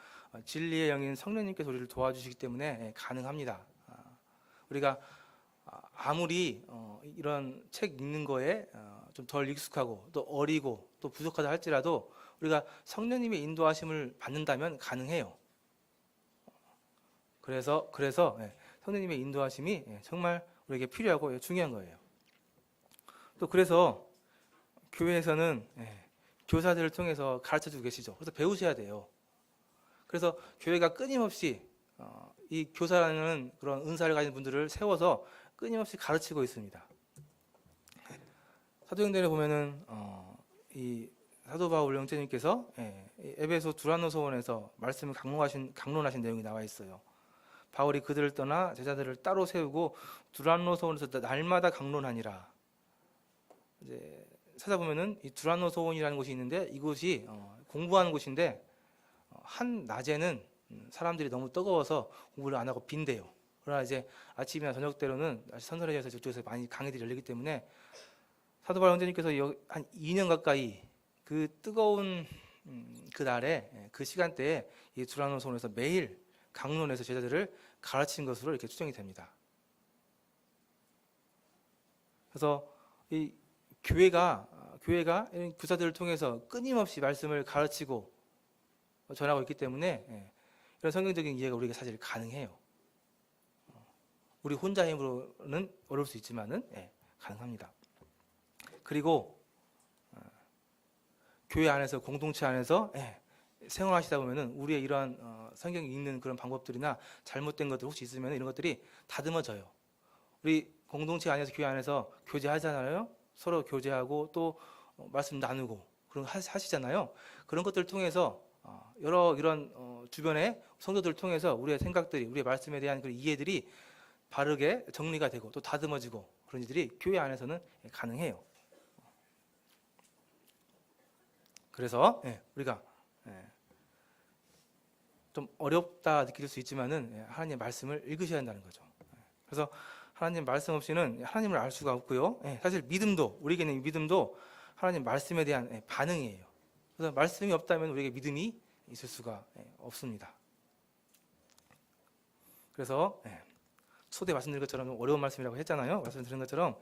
진리의 영인 성령님께서 우리를 도와주시기 때문에 가능합니다. 우리가 아무리 이런 책 읽는 거에 좀 덜 익숙하고 또 어리고 또 부족하다 할지라도 우리가 성령님의 인도하심을 받는다면 가능해요. 그래서 성령님의 인도하심이 정말 우리에게 필요하고 중요한 거예요. 또 그래서 교회에서는 교사들을 통해서 가르쳐주고 계시죠. 그래서 배우셔야 돼요. 그래서 교회가 끊임없이 이 교사라는 그런 은사를 가진 분들을 세워서 끊임없이 가르치고 있습니다. 사도행전에 보면은 이 사도 바울 형제님께서 에베소 두란노 소원에서 말씀을 강론하신 내용이 나와 있어요. 바울이 그들을 떠나 제자들을 따로 세우고 두란노 소원에서 날마다 강론하니라. 이제 찾아보면은 이 두란노 소원이라는 곳이 있는데 이곳이 공부하는 곳인데 한 낮에는 사람들이 너무 뜨거워서 공부를 안 하고 빈대요. 그러나 이제 아침이나 저녁 때로는 선선해져서 저쪽에서 많이 강의들이 열리기 때문에 사도 바울 형제님께서 한 2년 가까이 그 뜨거운 그 날에 그 시간대에 이 두란노 소원에서 매일 강론해서 제자들을 가르친 것으로 이렇게 추정이 됩니다. 그래서 이 교회가 이런 교사들을 통해서 끊임없이 말씀을 가르치고 전하고 있기 때문에 이런 성경적인 이해가 우리에게 사실 가능해요. 우리 혼자 힘으로는 어려울 수 있지만은 가능합니다. 그리고 교회 안에서 공동체 안에서 생활하시다 보면은 우리의 이러한 성경 읽는 그런 방법들이나 잘못된 것들 혹시 있으면 이런 것들이 다듬어져요. 우리 공동체 안에서 교회 안에서 교제하잖아요. 서로 교제하고 또 말씀 나누고 그런 거 하시잖아요. 그런 것들을 통해서 여러 이런 주변의 성도들을 통해서 우리의 생각들이 우리의 말씀에 대한 그 이해들이 바르게 정리가 되고 또 다듬어지고 그런 일들이 교회 안에서는 가능해요. 그래서 우리가 좀 어렵다 느낄 수 있지만은 하나님의 말씀을 읽으셔야 한다는 거죠. 그래서 하나님 말씀 없이는 하나님을 알 수가 없고요. 사실 믿음도 우리에게는 믿음도 하나님 말씀에 대한 반응이에요. 그래서 말씀이 없다면 우리에게 믿음이 있을 수가 없습니다. 그래서 초대 말씀드린 것처럼 어려운 말씀이라고 했잖아요. 말씀드린 것처럼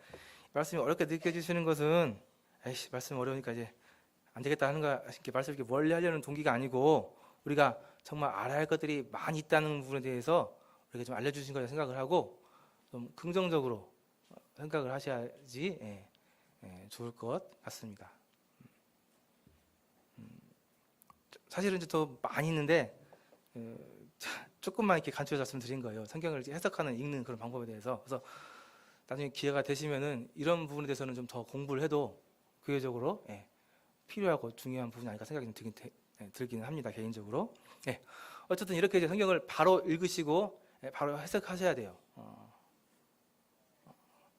말씀이 어렵게 느껴지시는 것은 에이씨 말씀 어려우니까 이제 안 되겠다 하는 거 이렇게 말씀을 이렇게 멀리 하려는 동기가 아니고 우리가 정말 알아야 할 것들이 많이 있다는 부분에 대해서 우리가 좀 알려주신 거라 생각을 하고 좀 긍정적으로 생각을 하셔야지 좋을 것 같습니다. 사실은 이제 더 많이 있는데 조금만 이렇게 간추려 말씀드린 거예요. 성경을 해석하는 읽는 그런 방법에 대해서. 그래서 나중에 기회가 되시면은 이런 부분에 대해서는 좀 더 공부를 해도 교회적으로 필요하고 중요한 부분이 아닐까 생각이 좀 들기는 합니다. 개인적으로. 어쨌든 이렇게 이제 성경을 바로 읽으시고 바로 해석하셔야 돼요.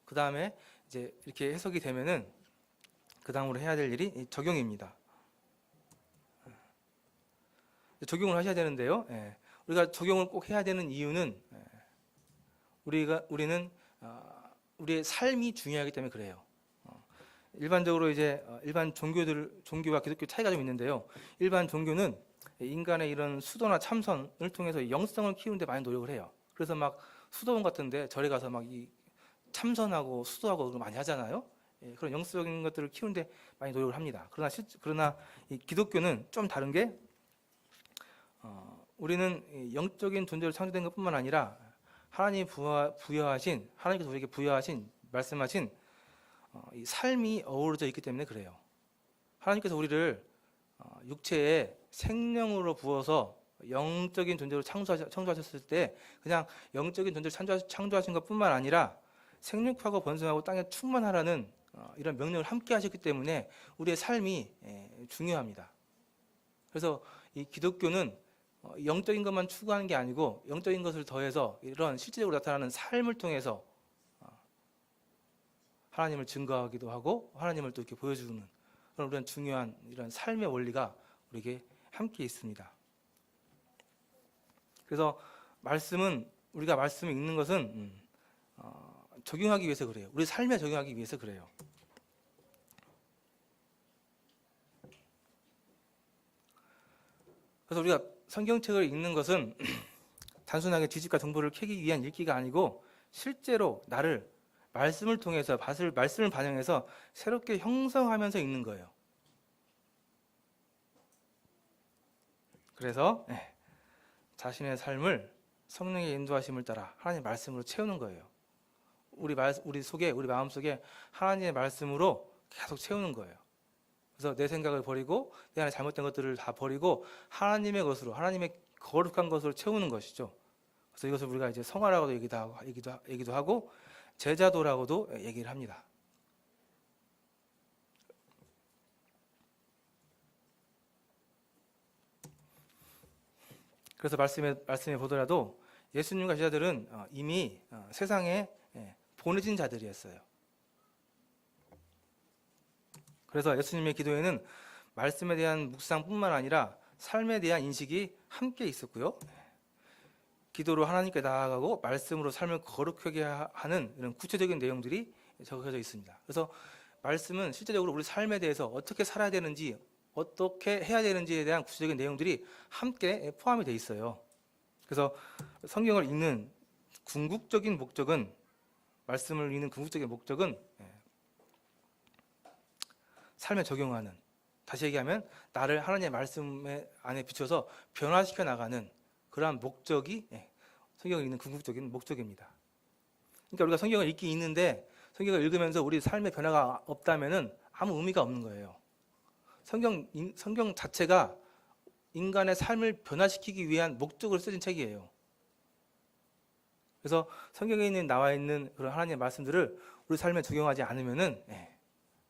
그 다음에 이제 이렇게 해석이 되면은 그 다음으로 해야 될 일이 적용입니다. 적용을 하셔야 되는데요. 우리가 적용을 꼭 해야 되는 이유는 우리는 우리의 삶이 중요하기 때문에 그래요. 일반적으로 이제 일반 종교와 기독교 차이가 좀 있는데요. 일반 종교는 인간의 이런 수도나 참선을 통해서 영성을 키우는데 많이 노력을 해요. 그래서 막 수도원 같은데 절에 가서 막 이 참선하고 수도하고 그런 거 많이 하잖아요. 그런 영성적인 것들을 키우는데 많이 노력을 합니다. 그러나 이 기독교는 좀 다른 게 우리는 영적인 존재로 창조된 것뿐만 아니라 하나님께서 우리에게 부여하신 말씀하신 이 삶이 어우러져 있기 때문에 그래요. 하나님께서 우리를 육체에 생명으로 부어서 영적인 존재로 창조하셨을 때 그냥 영적인 존재를 창조하신 것뿐만 아니라 생육하고 번성하고 땅에 충만하라는 이런 명령을 함께 하셨기 때문에 우리의 삶이 중요합니다. 그래서 이 기독교는 영적인 것만 추구하는 게 아니고 영적인 것을 더해서 이런 실질적으로 나타나는 삶을 통해서 하나님을 증거하기도 하고 하나님을 또 이렇게 보여주는 그런 중요한 이런 삶의 원리가 우리에게 함께 있습니다. 그래서 우리가 말씀을 읽는 것은 적용하기 위해서 그래요. 우리 삶에 적용하기 위해서 그래요. 그래서 우리가 성경책을 읽는 것은 단순하게 지식과 정보를 캐기 위한 읽기가 아니고 실제로 나를 말씀을 통해서 말씀을 반영해서 새롭게 형성하면서 읽는 거예요. 그래서 자신의 삶을 성령의 인도하심을 따라 하나님의 말씀으로 채우는 거예요. 우리 마음속에 하나님의 말씀으로 계속 채우는 거예요. 그래서 내 생각을 버리고 내 안에 잘못된 것들을 다 버리고 하나님의 것으로, 하나님의 거룩한 것으로 채우는 것이죠. 그래서 이것을 우리가 이제 성화라고도 얘기도 하고 제자도라고도 얘기를 합니다. 그래서 말씀에 보더라도 예수님과 제자들은 이미 세상에 보내진 자들이었어요. 그래서 예수님의 기도에는 말씀에 대한 묵상뿐만 아니라 삶에 대한 인식이 함께 있었고요. 기도로 하나님께 나아가고 말씀으로 삶을 거룩하게 하는 이런 구체적인 내용들이 적혀져 있습니다. 그래서 말씀은 실제적으로 우리 삶에 대해서 어떻게 살아야 되는지, 어떻게 해야 되는지에 대한 구체적인 내용들이 함께 포함이 되어 있어요. 그래서 성경을 읽는 궁극적인 목적은, 말씀을 읽는 궁극적인 목적은 삶에 적용하는, 다시 얘기하면 나를 하나님의 말씀 안에 비춰서 변화시켜 나가는 그러한 목적이 성경을 읽는 궁극적인 목적입니다. 그러니까 우리가 성경을 읽기 읽는데 성경을 읽으면서 우리 삶의 변화가 없다면은 아무 의미가 없는 거예요. 성경 자체가 인간의 삶을 변화시키기 위한 목적으로 쓰여진 책이에요. 그래서 성경에 나와 있는 그런 하나님의 말씀들을 우리 삶에 적용하지 않으면은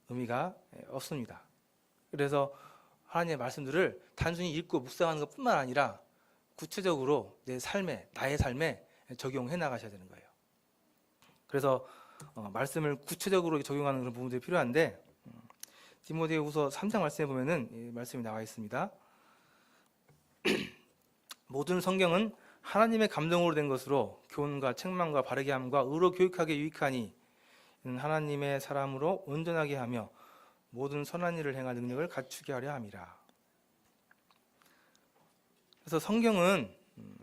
의미가 없습니다. 그래서 하나님의 말씀들을 단순히 읽고 묵상하는 것뿐만 아니라 구체적으로 나의 삶에 적용해 나가셔야 되는 거예요. 그래서 말씀을 구체적으로 적용하는 그런 부분들이 필요한데 디모데후서 3장 말씀에 보면은 이 말씀이 나와 있습니다. 모든 성경은 하나님의 감동으로 된 것으로 교훈과 책망과 바르게 함과 의로 교육하게 유익하니 이는 하나님의 사람으로 온전하게 하며 모든 선한 일을 행할 능력을 갖추게 하려 함이라. 그래서 성경은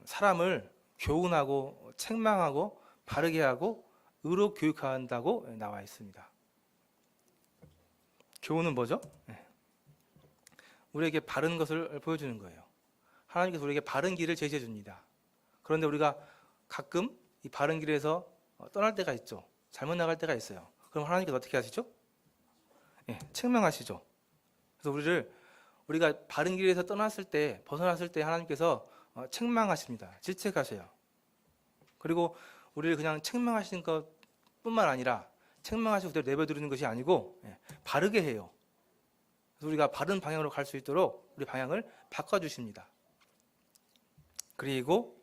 사람을 교훈하고 책망하고 바르게 하고 의로 교육한다고 나와 있습니다. 교훈은 뭐죠? 우리에게 바른 것을 보여주는 거예요. 하나님께서 우리에게 바른 길을 제시해 줍니다. 그런데 우리가 가끔 이 바른 길에서 떠날 때가 있죠. 잘못 나갈 때가 있어요. 그럼 하나님께서 어떻게 하시죠? 책망하시죠. 그래서 우리가 바른 길에서 벗어났을 때 하나님께서 책망하십니다. 질책하셔요. 그리고 우리를 그냥 책망하시는 것뿐만 아니라 책망하시고 그대로 내버려두는 것이 아니고 바르게 해요. 그래서 우리가 바른 방향으로 갈 수 있도록 우리 방향을 바꿔주십니다. 그리고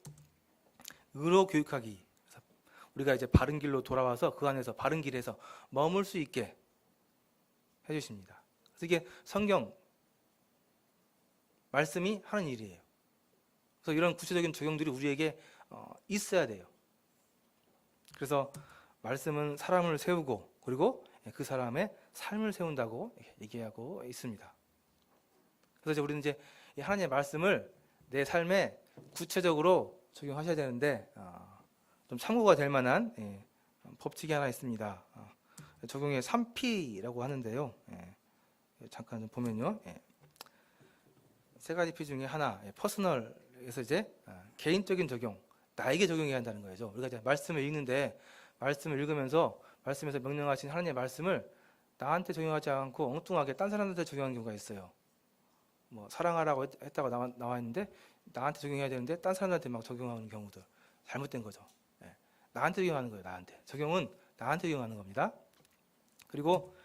의로 교육하기. 우리가 이제 바른 길로 돌아와서 그 안에서 바른 길에서 머물 수 있게 해주십니다. 그래서 이게 성경 말씀이 하는 일이에요. 그래서 이런 구체적인 적용들이 우리에게 있어야 돼요. 그래서 말씀은 사람을 세우고 그리고 그 사람의 삶을 세운다고 얘기하고 있습니다. 그래서 이제 우리는 이제 하나님의 말씀을 내 삶에 구체적으로 적용하셔야 되는데 좀 참고가 될 만한 법칙이 하나 있습니다. 적용의 3P라고 하는데요. 잠깐 좀 보면요. 세 가지 P 중에 하나, 퍼스널에서 이제 개인적인 적용, 나에게 적용해야 한다는 거죠. 우리가 이제 말씀을 읽는데 말씀을 읽으면서 말씀에서 명령하신 하나님의 말씀을 나한테 적용하지 않고 엉뚱하게 딴 사람한테 적용하는 경우가 있어요. 뭐 사랑하라고 했다가 나와 있는데 나한테 적용해야 되는데 딴 사람한테 막 적용하는 경우들 잘못된 거죠. 나한테 적용하는 거예요. 나한테 적용은 나한테 적용하는 겁니다. 그리고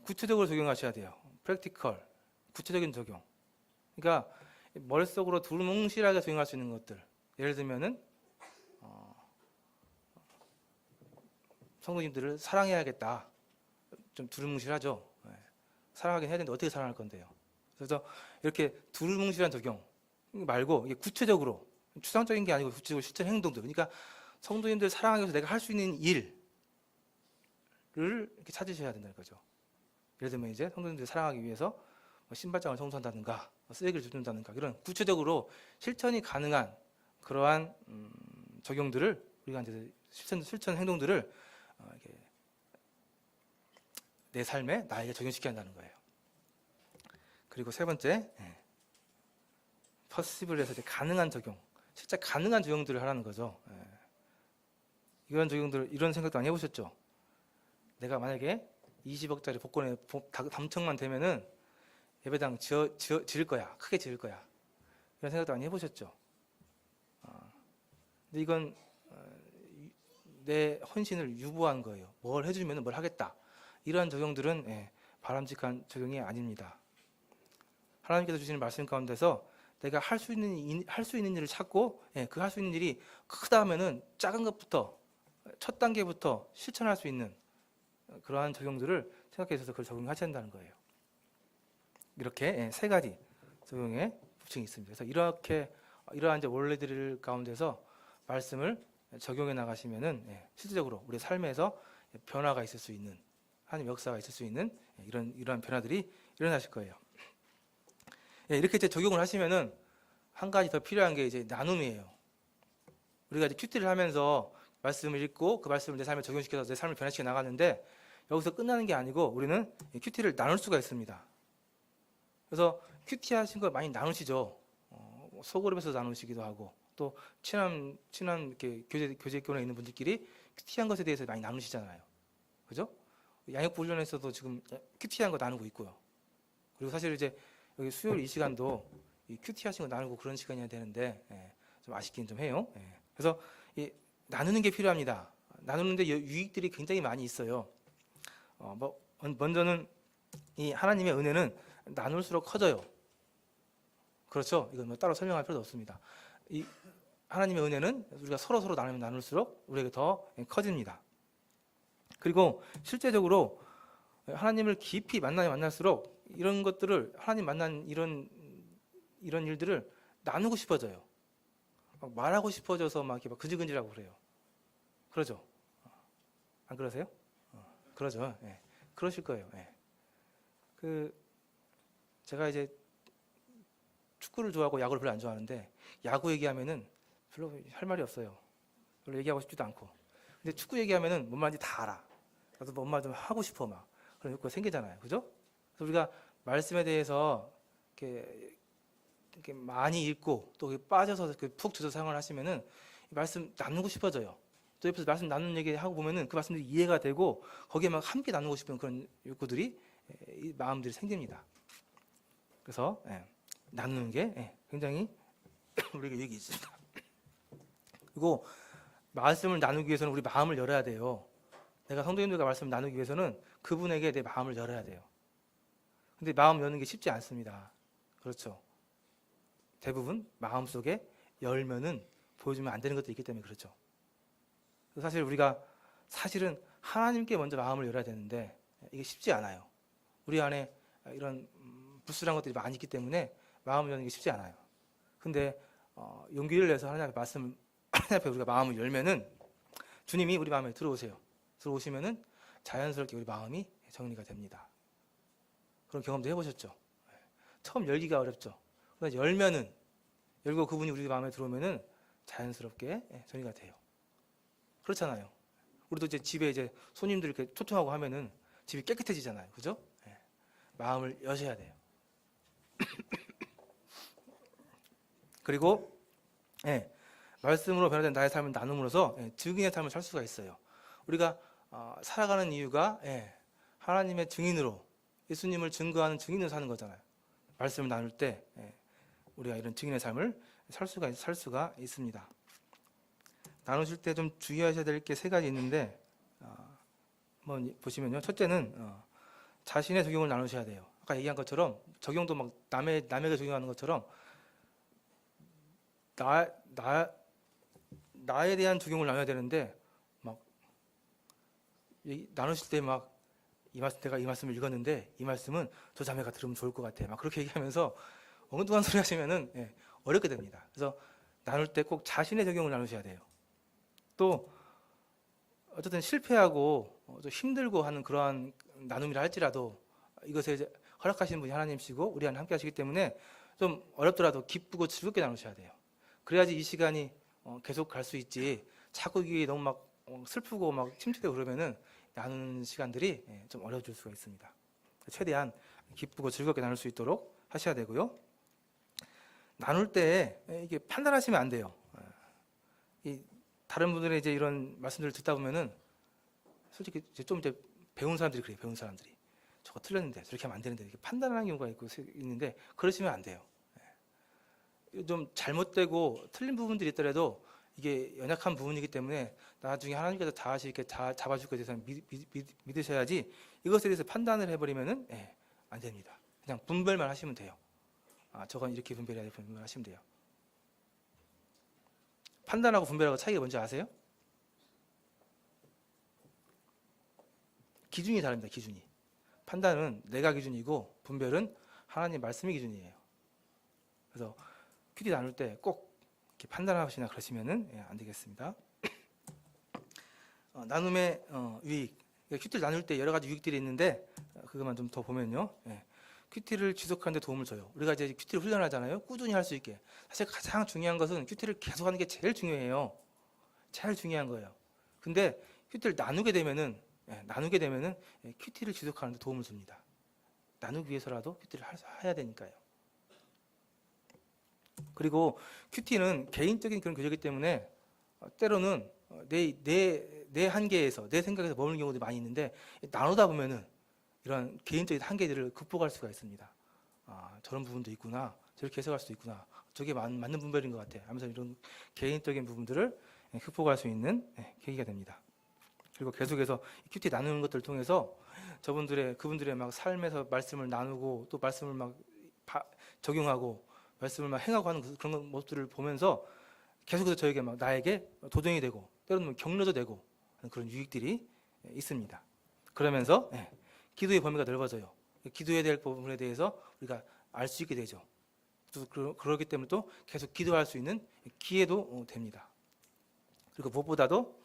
구체적으로 적용하셔야 돼요. 프랙티컬, 구체적인 적용. 그러니까 머릿속으로 두루뭉실하게 적용할 수 있는 것들. 예를 들면은 성도님들을 사랑해야겠다. 좀 두루뭉실하죠. 사랑하긴 해야 되는데 어떻게 사랑할 건데요. 그래서 이렇게 두루뭉실한 적용 말고 이게 구체적으로 추상적인 게 아니고 구체적으로 실천 행동들. 그러니까 성도님들 사랑하기 위해서 내가 할 수 있는 일을 이렇게 찾으셔야 된다는 거죠. 예를 들면 이제 성도님들 사랑하기 위해서 신발장을 청소한다든가 쓰레기를 줍는다든가 이런 구체적으로 실천이 가능한 그러한 적용들을 우리가 이제 실천 행동들을 이렇게 내 삶에 나에게 적용시켜야 한다는 거예요. 그리고 세 번째, 퍼시블에서 이제 가능한 적용, 실제 가능한 적용들을 하라는 거죠. 이런 적용들, 이런 생각도 많이 해보셨죠? 내가 만약에 20억짜리 복권에 당첨만 되면은 예배당 지을 거야, 크게 지을 거야. 이런 생각도 많이 해보셨죠? 근데 이건 내 헌신을 유보한 거예요. 뭘 해주면 뭘 하겠다. 이러한 적용들은 바람직한 적용이 아닙니다. 하나님께서 주시는 말씀 가운데서 내가 할 수 있는 일을 찾고 그 할 수 있는 일이 크다 하면은 작은 것부터 첫 단계부터 실천할 수 있는 그러한 적용들을 생각해서 그걸 적용하셔야 한다는 거예요. 이렇게 세 가지 적용의 법칙이 있습니다. 그래서 이러한 이제 원리들 가운데서 말씀을 적용해 나가시면은 실질적으로 우리 삶에서 변화가 있을 수 있는 하나님 역사가 있을 수 있는 이러한 변화들이 일어나실 거예요. 이렇게 이제 적용을 하시면은 한 가지 더 필요한 게 이제 나눔이에요. 우리가 이제 큐티를 하면서 말씀을 읽고 그 말씀을 내 삶에 적용시켜서 내 삶을 변화시켜 나가는데 여기서 끝나는 게 아니고 우리는 큐티를 나눌 수가 있습니다. 그래서 큐티 하신 거 많이 나누시죠. 소그룹에서 나누시기도 하고 또 친한 이렇게 교제권에 있는 분들끼리 큐티한 것에 대해서 많이 나누시잖아요. 그죠? 양육부 훈련에서도 지금 큐티한 거 나누고 있고요. 그리고 사실 이제 여기 수요일 이 시간도 이 큐티 하신 거 나누고 그런 시간이어야 되는데 좀 아쉽긴 좀 해요. 그래서 나누는 게 필요합니다. 나누는데 유익들이 굉장히 많이 있어요. 먼저는 이 하나님의 은혜는 나눌수록 커져요. 그렇죠? 이건 뭐 따로 설명할 필요도 없습니다. 이 하나님의 은혜는 우리가 서로 나누면 나눌수록 우리에게 더 커집니다. 그리고 실제적으로 하나님을 깊이 만나면 만날수록 이런 것들을 하나님 만난 이런 일들을 나누고 싶어져요. 막 말하고 싶어져서 막 이렇게 막 근질근질하고 그래요. 그러죠? 안 그러세요? 그러죠. 그러실 거예요. 제가 이제 축구를 좋아하고 야구를 별로 안 좋아하는데 야구 얘기하면은 별로 할 말이 없어요. 별로 얘기하고 싶지도 않고. 근데 축구 얘기하면은 뭔 말인지 다 알아. 나도 뭔 말 좀 하고 싶어 막 그런 욕구가 생기잖아요. 그죠? 그래서 우리가 말씀에 대해서 이렇게 많이 읽고 또 빠져서 푹 젖어 사용을 하시면은 말씀 나누고 싶어져요. 또 옆에서 말씀 나누는 얘기 하고 보면은 그 말씀들이 이해가 되고 거기에 막 함께 나누고 싶은 그런 욕구들이 마음들이 생깁니다. 그래서 나누는 게 굉장히 우리에게 유익이 있습니다. 그리고 말씀을 나누기 위해서는 우리 마음을 열어야 돼요. 내가 성도님들과 말씀을 나누기 위해서는 그분에게 내 마음을 열어야 돼요. 근데 마음 여는 게 쉽지 않습니다. 그렇죠? 대부분 마음속에 열면은 보여주면 안 되는 것도 있기 때문에 그렇죠. 사실 우리가 사실은 하나님께 먼저 마음을 열어야 되는데 이게 쉽지 않아요. 우리 안에 이런 불순한 것들이 많이 있기 때문에 마음을 여는 게 쉽지 않아요. 근데 용기를 내서 하나님 앞에 하나님 앞에 우리가 마음을 열면은 주님이 우리 마음에 들어오세요. 들어오시면은 자연스럽게 우리 마음이 정리가 됩니다. 그런 경험도 해보셨죠? 처음 열기가 어렵죠. 그러나 열고 그분이 우리 마음에 들어오면은 자연스럽게 정리가 돼요. 그렇잖아요. 우리도 이제 집에 이제 손님들 이렇게 초청하고 하면은 집이 깨끗해지잖아요. 그죠? 마음을 여셔야 돼요. 그리고 말씀으로 변화된 나의 삶을 나눔으로써 증인의 삶을 살 수가 있어요. 우리가 살아가는 이유가 하나님의 증인으로 예수님을 증거하는 증인으로 사는 거잖아요. 말씀을 나눌 때 우리가 이런 증인의 삶을 살 수가 있습니다. 나누실 때 좀 주의하셔야 될 게 세 가지 있는데 한번 보시면요. 첫째는 자신의 적용을 나누셔야 돼요. 아까 얘기한 것처럼 적용도 막 남에게 적용하는 것처럼 나에 대한 적용을 나눠야 되는데 막 나누실 때 막 내가 이 말씀을 읽었는데 이 말씀은 저 자매가 들으면 좋을 것 같아. 막 그렇게 얘기하면서 엉뚱한 소리 하시면은 어렵게 됩니다. 그래서 나눌 때 꼭 자신의 적용을 나누셔야 돼요. 또 어쨌든 실패하고 좀 힘들고 하는 그러한 나눔이라 할지라도 이것에 이제 허락하시는 분이 하나님이시고 우리 안에 함께 하시기 때문에 좀 어렵더라도 기쁘고 즐겁게 나누셔야 돼요. 그래야지 이 시간이 계속 갈 수 있지. 자꾸 이게 너무 막 슬프고 막 침체되고 그러면은 나누는 시간들이 좀 어려워질 수가 있습니다. 최대한 기쁘고 즐겁게 나눌 수 있도록 하셔야 되고요. 나눌 때 이게 판단하시면 안 돼요. 다른 분들의 이제 이런 말씀들을 듣다 보면은 솔직히 좀 이제 배운 사람들이 그래요. 배운 사람들이 저거 틀렸는데 저렇게 하면 안 되는데 이렇게 판단하는 경우가 있는데 그러시면 안 돼요. 좀 잘못되고 틀린 부분들이 있더라도 이게 연약한 부분이기 때문에 나중에 하나님께서 다시 이렇게 잡아줄 것에 대해서 믿으셔야지 이것에 대해서 판단을 해버리면은 안 됩니다. 그냥 분별만 하시면 돼요. 저건 이렇게 분별해야 돼. 분별하시면 돼요. 판단하고 분별하고 차이가 뭔지 아세요? 기준이 다릅니다. 기준이. 판단은 내가 기준이고 분별은 하나님 말씀이 기준이에요. 그래서 큐티 나눌 때 꼭 이렇게 판단하시나 그러시면은 안 되겠습니다. 나눔의 유익. 큐티를 나눌 때 여러 가지 유익들이 있는데 그것만 좀 더 보면요. 큐티를 지속하는 데 도움을 줘요. 우리가 이제 큐티를 훈련하잖아요. 꾸준히 할 수 있게. 사실 가장 중요한 것은 큐티를 계속하는 게 제일 중요해요. 제일 중요한 거예요. 근데 큐티를 나누게 되면은 큐티를 지속하는 데 도움을 줍니다. 나누기 위해서라도 큐티를 해야 되니까요. 그리고 큐티는 개인적인 그런 교제이기 때문에 때로는 내 한계에서 내 생각에서 머무는 경우도 많이 있는데 나누다 보면은 이런 개인적인 한계들을 극복할 수가 있습니다. 저런 부분도 있구나. 저렇게 해석할 수도 있구나. 저게 맞는 분별인 것 같아. 하면서 이런 개인적인 부분들을 극복할 수 있는 계기가 됩니다. 그리고 계속해서 큐티 나누는 것들을 통해서 그분들의 막 삶에서 말씀을 나누고 또 말씀을 막 적용하고 말씀을 막 행하고 하는 그런 모습들을 보면서 계속해서 저에게 막 나에게 도전이 되고 때로는 격려도 되고 하는 그런 유익들이 있습니다. 그러면서 기도의 범위가 넓어져요. 기도해야 될 부분에 대해서 우리가 알 수 있게 되죠. 또 그렇기 때문에 또 계속 기도할 수 있는 기회도 됩니다. 그리고 무엇보다도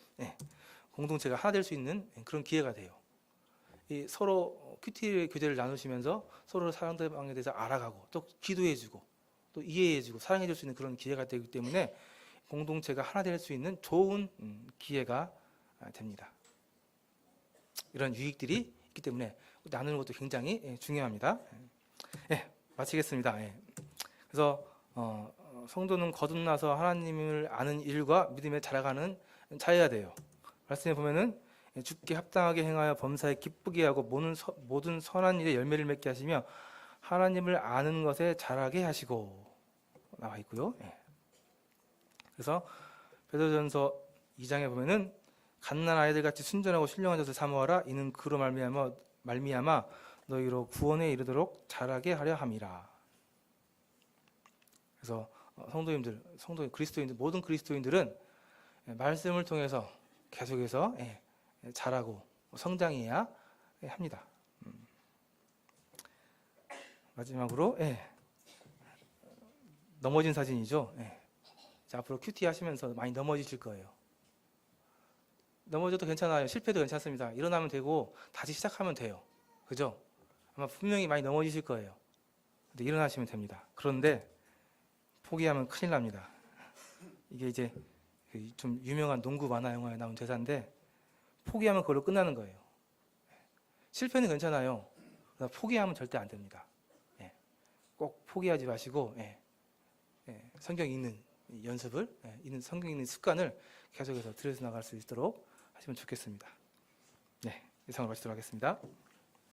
공동체가 하나 될 수 있는 그런 기회가 돼요. 서로 큐티의 교제를 나누시면서 서로 상대방에 대해서 알아가고 또 기도해주고 또 이해해주고 사랑해줄 수 있는 그런 기회가 되기 때문에 공동체가 하나 될 수 있는 좋은 기회가 됩니다. 이런 유익들이 있기 때문에 나누는 것도 굉장히 중요합니다. 마치겠습니다. 그래서 성도는 거듭나서 하나님을 아는 일과 믿음에 자라가는 자여야 돼요. 말씀에 보면은 주께 합당하게 행하여 범사에 기쁘게 하고 모든 선한 일에 열매를 맺게 하시며 하나님을 아는 것에 자라게 하시고 나와 있고요. 그래서 베드로전서 2장에 보면은 갓난 아이들 같이 순전하고 신령한 젖을 사모하라. 이는 그로 말미암아 너희로 구원에 이르도록 자라게 하려 함이라. 그래서 그리스도인들, 모든 그리스도인들은 말씀을 통해서 계속해서 자라고 성장해야 합니다. 마지막으로 넘어진 사진이죠. 자, 앞으로 큐티 하시면서 많이 넘어지실 거예요. 넘어져도 괜찮아요. 실패도 괜찮습니다. 일어나면 되고 다시 시작하면 돼요. 그죠? 아마 분명히 많이 넘어지실 거예요. 근데 일어나시면 됩니다. 그런데 포기하면 큰일 납니다. 이게 이제 좀 유명한 농구 만화 영화에 나온 대사인데, 포기하면 그걸로 끝나는 거예요. 실패는 괜찮아요. 그러나 포기하면 절대 안 됩니다. 꼭 포기하지 마시고 성경 읽는 연습을, 성경 읽는 습관을 계속해서 들여서 나갈 수 있도록 하시면 좋겠습니다. 이상으로 마치도록 하겠습니다.